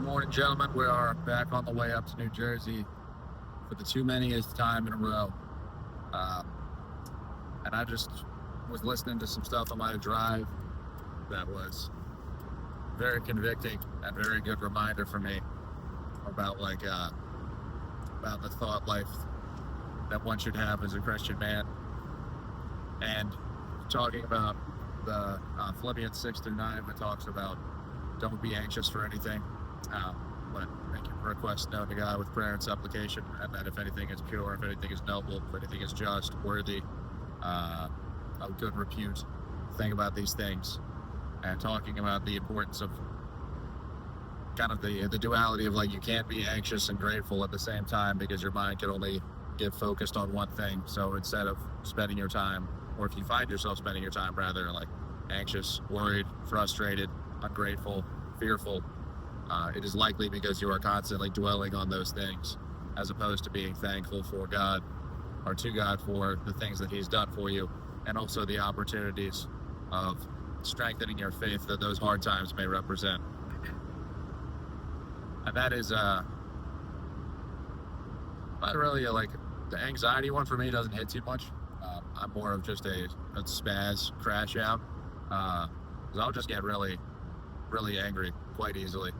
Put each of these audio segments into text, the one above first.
morning, gentlemen. We are back on the way up to New Jersey for the too manyest time in a row. And I just was listening to some stuff on my drive that was very convicting and very good reminder for me about about the thought life that one should have as a Christian man. And talking about the Philippians 6-9 that talks about don't be anxious for anything, but make your requests known to God with prayer and supplication, and that if anything is pure, if anything is noble, if anything is just, worthy, of good repute, think about these things. And talking about the importance of kind of the duality of you can't be anxious and grateful at the same time because your mind can only get focused on one thing. So instead of spending your time, or if you find yourself spending your time rather anxious, worried, frustrated, ungrateful, fearful, it is likely because you are constantly dwelling on those things as opposed to being thankful for God or to God for the things that He's done for you, and also the opportunities of strengthening your faith that those hard times may represent. And that is not really the anxiety one for me doesn't hit too much. I'm more of just a spaz crash out, because I'll just get really angry quite easily,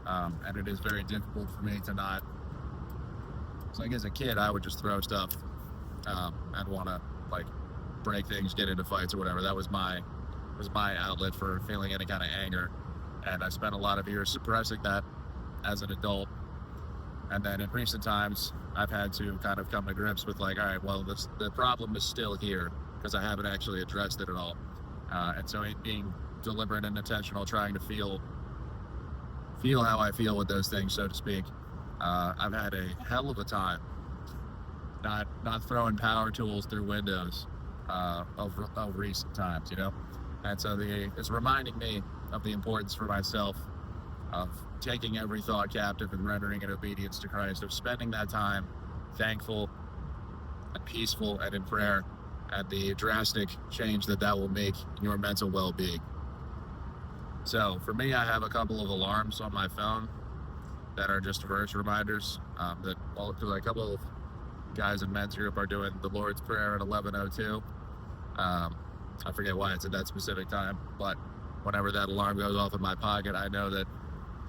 and it is very difficult for me to not. So as a kid, I would just throw stuff and want to break things, get into fights or whatever. That was my outlet for feeling any kind of anger, and I spent a lot of years suppressing that as an adult. And then in recent times, I've had to kind of come to grips with all right, well, the problem is still here because I haven't actually addressed it at all. And so being deliberate and intentional, trying to feel how I feel with those things, so to speak. I've had a hell of a time not throwing power tools through windows of recent times, And so it's reminding me of the importance for myself of taking every thought captive and rendering it obedience to Christ, of spending that time thankful and peaceful and in prayer, and the drastic change that will make in your mental well-being. So for me, I have a couple of alarms on my phone that are just verse reminders, that a couple of guys in men's group are doing the Lord's Prayer at 11:02. I forget why it's at that specific time, but whenever that alarm goes off in my pocket, I know that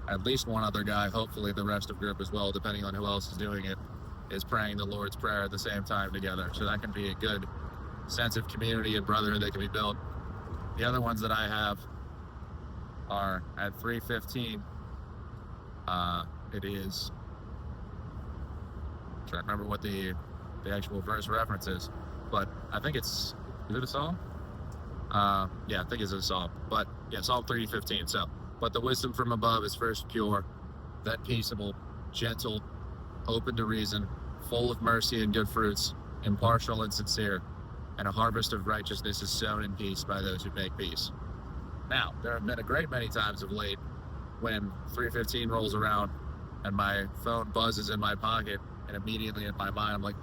at least one other guy, hopefully the rest of the group as well, depending on who else is doing it, is praying the Lord's Prayer at the same time together. So that can be a good sense of community and brotherhood that can be built. The other ones that I have are at 3:15. It is, I'm trying to remember what the actual verse reference is, but I think is it a psalm? Yeah, I think it's a psalm. But yeah, Psalm 3:15. So, but the wisdom from above is first pure, then peaceable, gentle, open to reason, full of mercy and good fruits, impartial and sincere, and a harvest of righteousness is sown in peace by those who make peace. Now, there have been a great many times of late when 3:15 rolls around and my phone buzzes in my pocket, and immediately in my mind I'm like,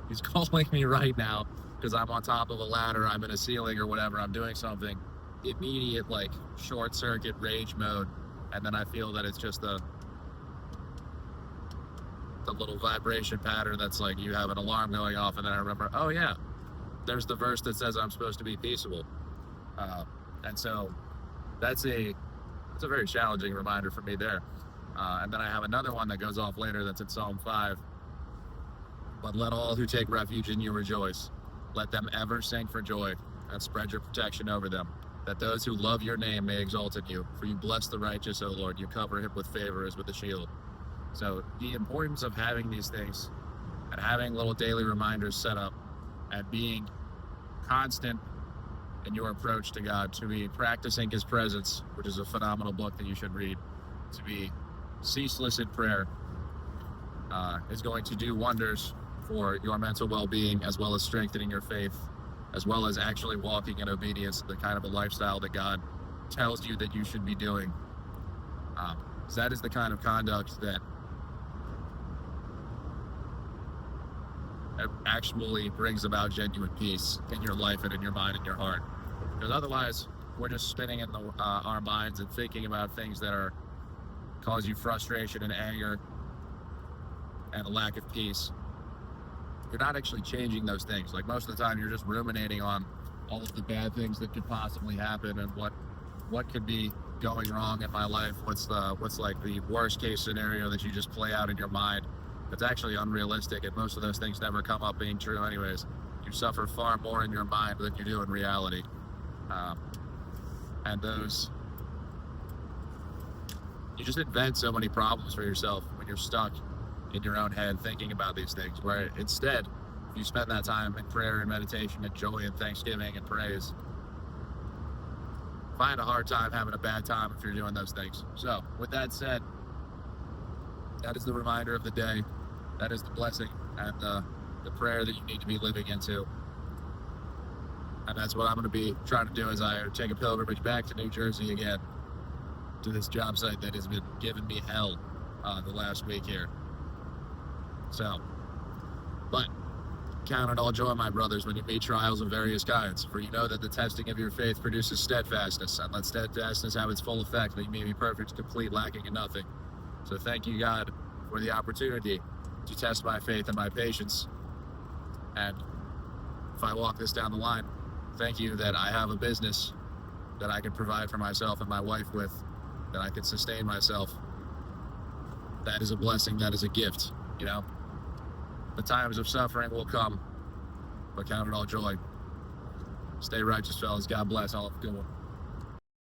he's calling me right now because I'm on top of a ladder, I'm in a ceiling or whatever, I'm doing something. Immediate short circuit rage mode, and then I feel that it's just the little vibration pattern that's you have an alarm going off, and then I remember, oh yeah, there's the verse that says I'm supposed to be peaceable, and so that's a very challenging reminder for me there. And then I have another one that goes off later that's in Psalm 5. But let all who take refuge in you rejoice. Let them ever sing for joy, and spread your protection over them, that those who love your name may exalt in you. For you bless the righteous, O Lord. You cover him with favor as with a shield. So the importance of having these things and having little daily reminders set up and being constant in your approach to God, to be practicing His presence, which is a phenomenal book that you should read, to be ceaseless in prayer, is going to do wonders for your mental well-being, as well as strengthening your faith, as well as actually walking in obedience to the kind of a lifestyle that God tells you that you should be doing. So that is the kind of conduct that actually brings about genuine peace in your life and in your mind and your heart. Because otherwise, we're just spinning in our minds and thinking about things that are cause you frustration and anger and a lack of peace, you're not actually changing those things. Like, most of the time, you're just ruminating on all of the bad things that could possibly happen and what could be going wrong in my life. What's like the worst case scenario that you just play out in your mind? It's actually unrealistic, and most of those things never come up being true anyways. You suffer far more in your mind than you do in reality. And you just invent so many problems for yourself when you're stuck in your own head thinking about these things, where instead, if you spend that time in prayer and meditation and joy and thanksgiving and praise, find a hard time having a bad time if you're doing those things. So, with that said, that is the reminder of the day. That is the blessing and the prayer that you need to be living into. And that's what I'm going to be trying to do as I take a pilgrimage back to New Jersey again, to this job site that has been giving me hell the last week here. So, but count it all joy, my brothers, when you meet trials of various kinds, for you know that the testing of your faith produces steadfastness, and let steadfastness have its full effect, that you may be perfect, complete, lacking in nothing. So thank you, God, for the opportunity to test my faith and my patience. And if I walk this down the line, thank you that I have a business that I can provide for myself and my wife with, that I can sustain myself. That is a blessing. That is a gift, you know. The times of suffering will come, but count it all joy. Stay righteous, fellas. God bless. All have a good one.